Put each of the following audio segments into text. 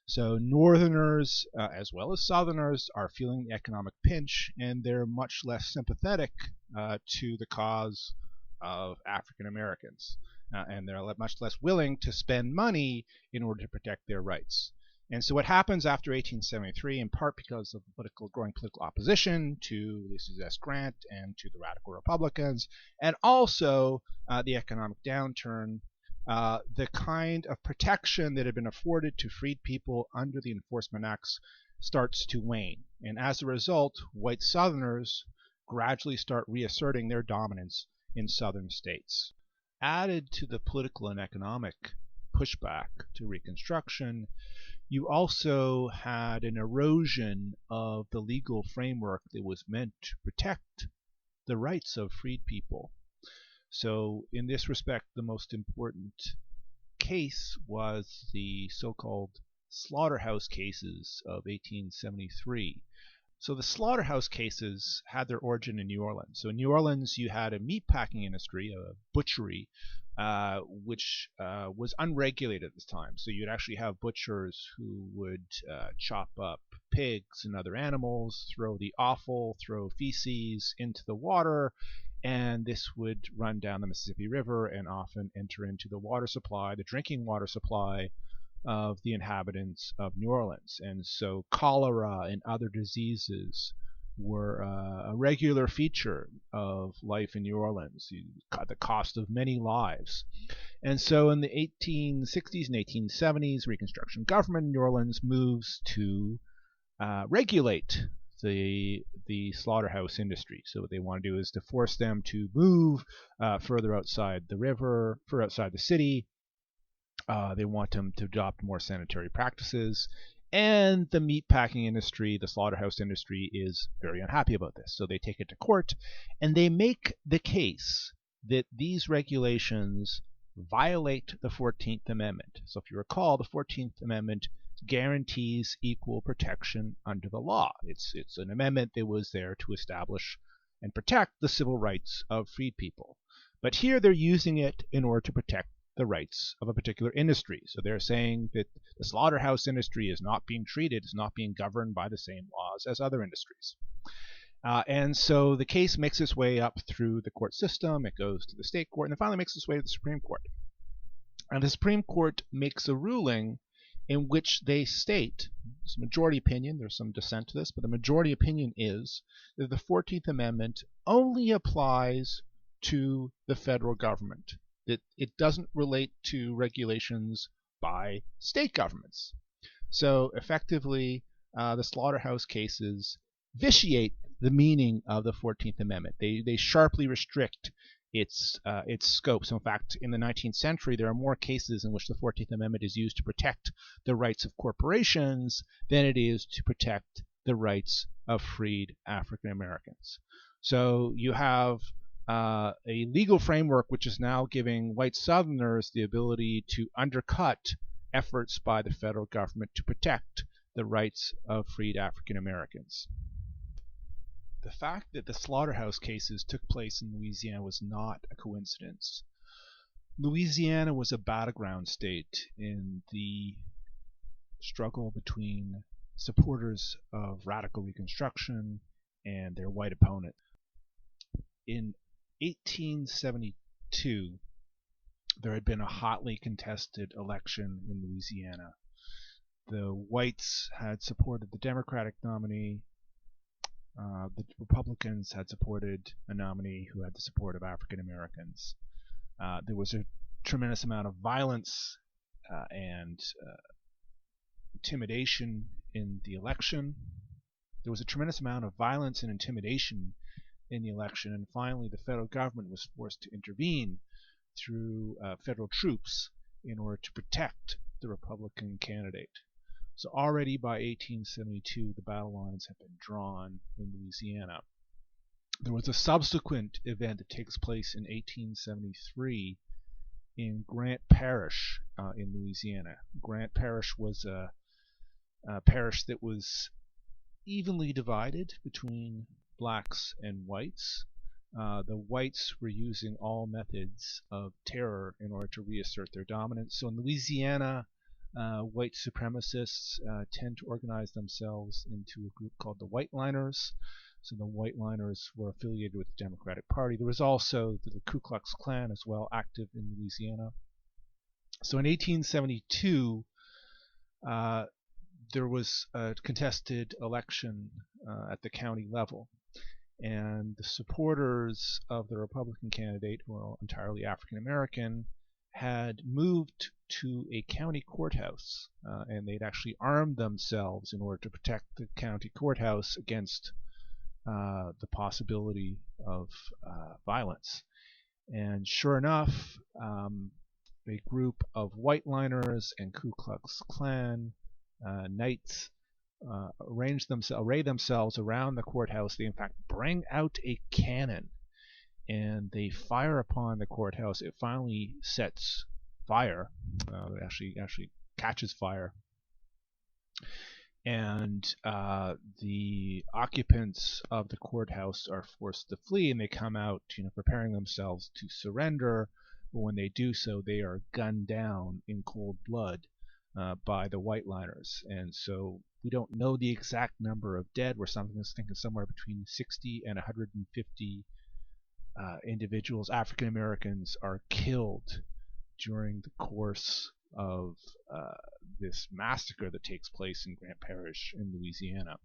So Northerners, as well as Southerners, are feeling the economic pinch, and they're much less sympathetic to the cause of African Americans, and they're much less willing to spend money in order to protect their rights. And so what happens after 1873, in part because of growing political opposition to Ulysses S. Grant and to the radical Republicans, and also the economic downturn, the kind of protection that had been afforded to freed people under the Enforcement Acts starts to wane. And as a result, white Southerners gradually start reasserting their dominance in Southern states. Added to the political and economic pushback to Reconstruction, you also had an erosion of the legal framework that was meant to protect the rights of freed people. So in this respect, the most important case was the so-called slaughterhouse cases of 1873. So the slaughterhouse cases had their origin in New Orleans. So in New Orleans, you had a meatpacking industry, a butchery, which was unregulated at this time. So you'd actually have butchers who would chop up pigs and other animals, throw the offal, throw feces into the water, and this would run down the Mississippi River and often enter into the water supply, the drinking water supply of the inhabitants of New Orleans. And so cholera and other diseases were a regular feature of life in New Orleans, the cost of many lives. And so in the 1860s and 1870s, Reconstruction government in New Orleans moves to regulate the slaughterhouse industry. So what they want to do is to force them to move further outside the river, further outside the city. They want them to adopt more sanitary practices. And the meatpacking industry, the slaughterhouse industry, is very unhappy about this. So they take it to court, and they make the case that these regulations violate the 14th Amendment. So if you recall, the 14th Amendment guarantees equal protection under the law. It's an amendment that was there to establish and protect the civil rights of freed people. But here they're using it in order to protect the rights of a particular industry. So they're saying that the slaughterhouse industry is not being treated, is not being governed by the same laws as other industries. And so the case makes its way up through the court system, it goes to the state court, and it finally makes its way to the Supreme Court. And the Supreme Court makes a ruling in which they state, it's a majority opinion, there's some dissent to this, but the majority opinion is that the 14th Amendment only applies to the federal government, that it doesn't relate to regulations by state governments. So effectively, the slaughterhouse cases vitiate the meaning of the 14th Amendment. They sharply restrict its scope. So in fact, in the 19th century, there are more cases in which the 14th Amendment is used to protect the rights of corporations than it is to protect the rights of freed African Americans. So you have a legal framework which is now giving white Southerners the ability to undercut efforts by the federal government to protect the rights of freed African Americans. The fact that the slaughterhouse cases took place in Louisiana was not a coincidence. Louisiana was a battleground state in the struggle between supporters of radical Reconstruction and their white opponent. In 1872, there had been a hotly contested election in Louisiana. The whites had supported the Democratic nominee. The Republicans had supported a nominee who had the support of African Americans. There was a tremendous amount of violence and intimidation in the election. There was a tremendous amount of violence and intimidation in the election, and finally the federal government was forced to intervene through federal troops in order to protect the Republican candidate. So already by 1872, the battle lines have been drawn in Louisiana. There was a subsequent event that takes place in 1873 in Grant Parish in Louisiana. Grant Parish was a parish that was evenly divided between blacks and whites. The whites were using all methods of terror in order to reassert their dominance. So in Louisiana, white supremacists tend to organize themselves into a group called the Whiteliners. So the Whiteliners were affiliated with the Democratic Party. There was also the Ku Klux Klan as well, active in Louisiana. So in 1872, there was a contested election at the county level, and the supporters of the Republican candidate, who were entirely African American, had moved to a county courthouse, and they'd actually armed themselves in order to protect the county courthouse against the possibility of violence. And sure enough, a group of Whiteliners and Ku Klux Klan knights array themselves around the courthouse. They in fact bring out a cannon and they fire upon the courthouse. It finally sets fire. It actually catches fire, and the occupants of the courthouse are forced to flee, and they come out, preparing themselves to surrender. But when they do so, they are gunned down in cold blood by the Whiteliners. And so we don't know the exact number of dead. We're thinking somewhere between 60 and 150 individuals, African Americans, are killed during the course of this massacre that takes place in Grant Parish in Louisiana.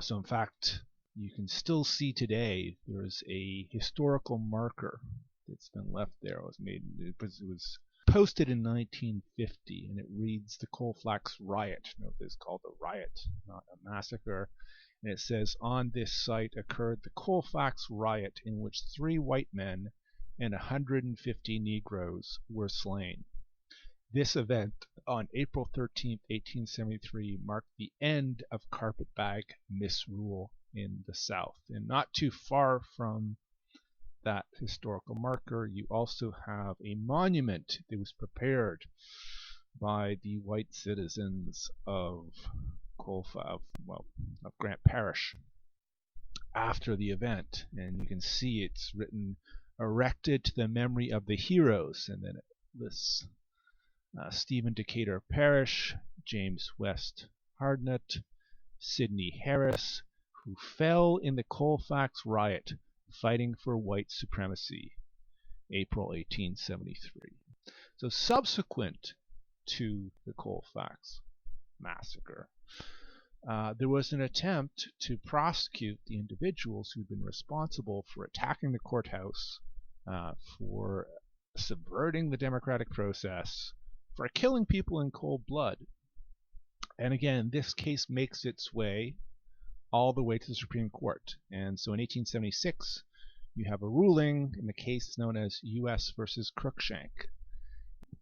So in fact, you can still see today there is a historical marker that's been left there. It was posted in 1950, and it reads the Colfax Riot. Note it's called a riot, not a massacre. And it says, on this site occurred the Colfax Riot, in which 3 white men and 150 Negroes were slain. This event on April 13, 1873, marked the end of carpetbag misrule in the South. And not too far from that historical marker, you also have a monument that was prepared by the white citizens of Grant Parish after the event, and you can see it's written, "Erected to the memory of the heroes," and then it lists Stephen Decatur Parrish, James West Hardnett, Sidney Harris, who fell in the Colfax Riot fighting for white supremacy, April 1873. So subsequent to the Colfax massacre, there was an attempt to prosecute the individuals who'd been responsible for attacking the courthouse, for subverting the democratic process, for killing people in cold blood. And again, this case makes its way all the way to the Supreme Court. And so in 1876, you have a ruling in the case known as U.S. versus Cruikshank.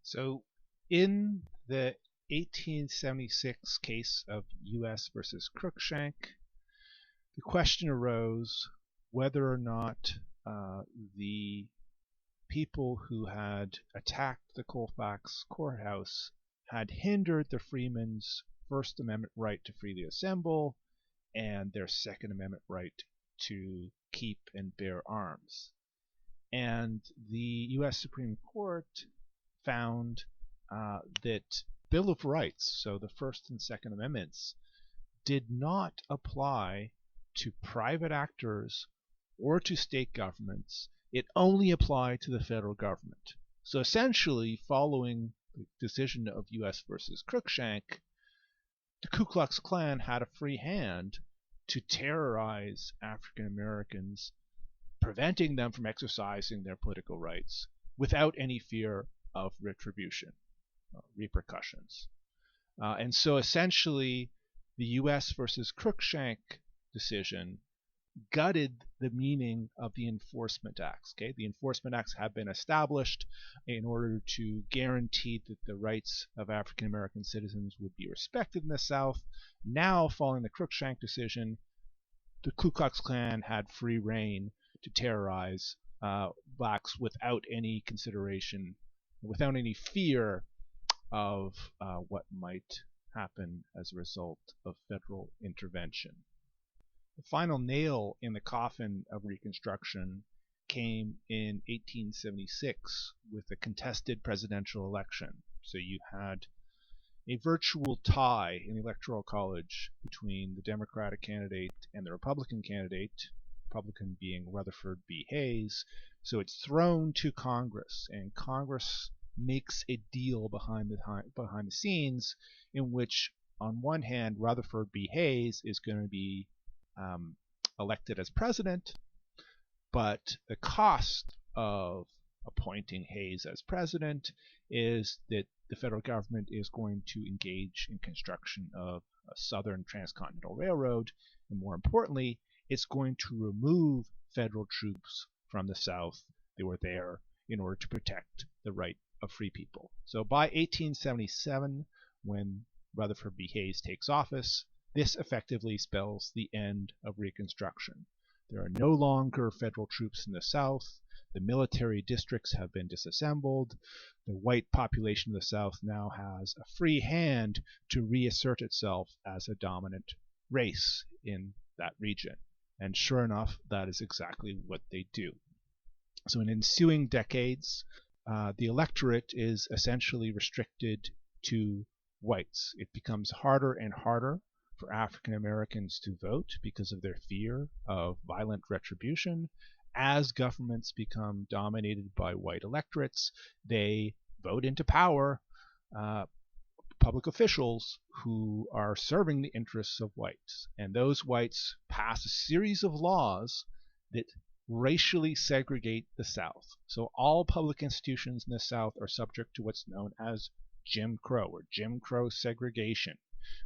So in the 1876 case of U.S. versus Cruikshank, the question arose whether or not the people who had attacked the Colfax courthouse had hindered the freemen's First Amendment right to freely assemble and their Second Amendment right to keep and bear arms. And the U.S. Supreme Court found that Bill of Rights, so the First and Second Amendments, did not apply to private actors or to state governments. It only applied to the federal government. So essentially, following the decision of U.S. versus Cruikshank, the Ku Klux Klan had a free hand to terrorize African Americans, preventing them from exercising their political rights without any fear of retribution, repercussions. And so essentially, the U.S. versus Cruikshank decision gutted the meaning of the Enforcement Acts. Okay? The Enforcement Acts have been established in order to guarantee that the rights of African American citizens would be respected in the South. Now, following the Cruikshank decision, the Ku Klux Klan had free rein to terrorize blacks without any consideration, without any fear of what might happen as a result of federal intervention. The final nail in the coffin of Reconstruction came in 1876 with a contested presidential election. So you had a virtual tie in the Electoral College between the Democratic candidate and the Republican candidate, Republican being Rutherford B. Hayes. So it's thrown to Congress, and Congress makes a deal behind the scenes in which, on one hand, Rutherford B. Hayes is going to be elected as president, but the cost of appointing Hayes as president is that the federal government is going to engage in construction of a southern transcontinental railroad, and more importantly, it's going to remove federal troops from the South that were there in order to protect the right of free people. So by 1877, when Rutherford B. Hayes takes office, this effectively spells the end of Reconstruction. There are no longer federal troops in the South. The military districts have been disassembled. The white population of the South now has a free hand to reassert itself as a dominant race in that region. And sure enough, that is exactly what they do. So in ensuing decades, the electorate is essentially restricted to whites. It becomes harder and harder for African Americans to vote because of their fear of violent retribution. As governments become dominated by white electorates, they vote into power public officials who are serving the interests of whites. And those whites pass a series of laws that racially segregate the South. So all public institutions in the South are subject to what's known as Jim Crow, or Jim Crow segregation,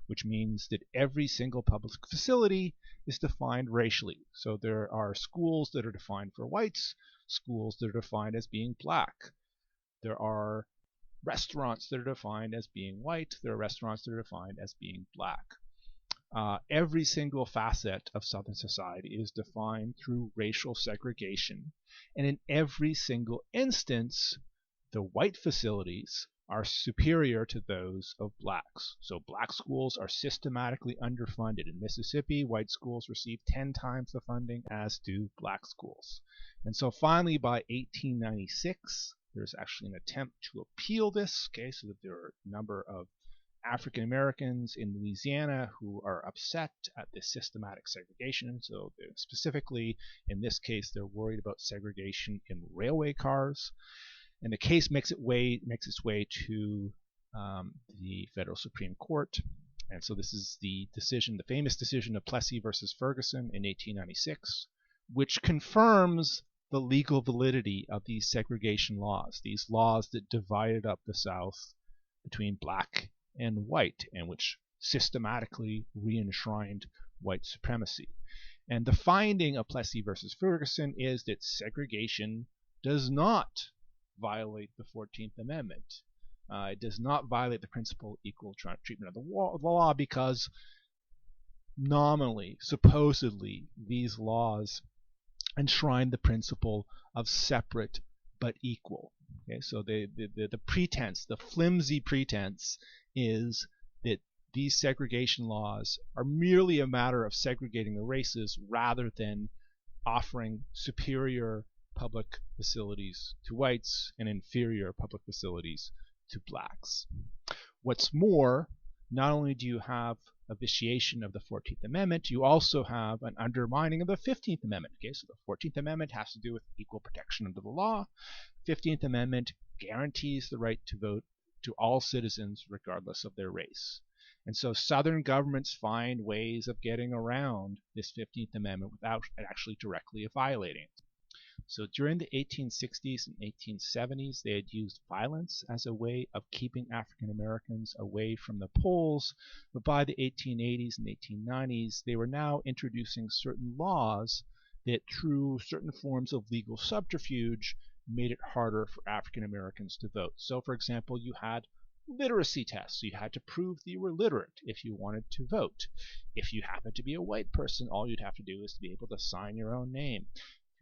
which means that every single public facility is defined racially. So there are schools that are defined for whites, schools that are defined as being black. There are restaurants that are defined as being white. There are restaurants that are defined as being black. Every single facet of Southern society is defined through racial segregation. And in every single instance, the white facilities are superior to those of blacks. So black schools are systematically underfunded. In Mississippi, white schools receive 10 times the funding as do black schools. And so finally, by 1896, there's actually an attempt to appeal this. Okay, so that there are a number of African Americans in Louisiana who are upset at this systematic segregation. So specifically, in this case, they're worried about segregation in railway cars. And the case makes its way to the federal Supreme Court. And so this is the decision, the famous decision of Plessy versus Ferguson in 1896, which confirms the legal validity of these segregation laws, these laws that divided up the South between black and white, and which systematically re-enshrined white supremacy. And the finding of Plessy versus Ferguson is that segregation does not violate the 14th Amendment. It does not violate the principle of equal treatment of the law because nominally, supposedly, these laws enshrine the principle of separate but equal. Okay, so the pretense, the flimsy pretense, is that these segregation laws are merely a matter of segregating the races rather than offering superior public facilities to whites and inferior public facilities to blacks. What's more, not only do you have a vitiation of the 14th Amendment, you also have an undermining of the 15th Amendment. Okay, so the 14th Amendment has to do with equal protection under the law. 15th Amendment guarantees the right to vote to all citizens regardless of their race. And so Southern governments find ways of getting around this 15th Amendment without actually directly violating it. So during the 1860s and 1870s, they had used violence as a way of keeping African Americans away from the polls. But by the 1880s and 1890s, they were now introducing certain laws that, through certain forms of legal subterfuge, made it harder for African Americans to vote. So, for example, you had literacy tests. So you had to prove that you were literate if you wanted to vote. If you happened to be a white person, all you'd have to do is to be able to sign your own name.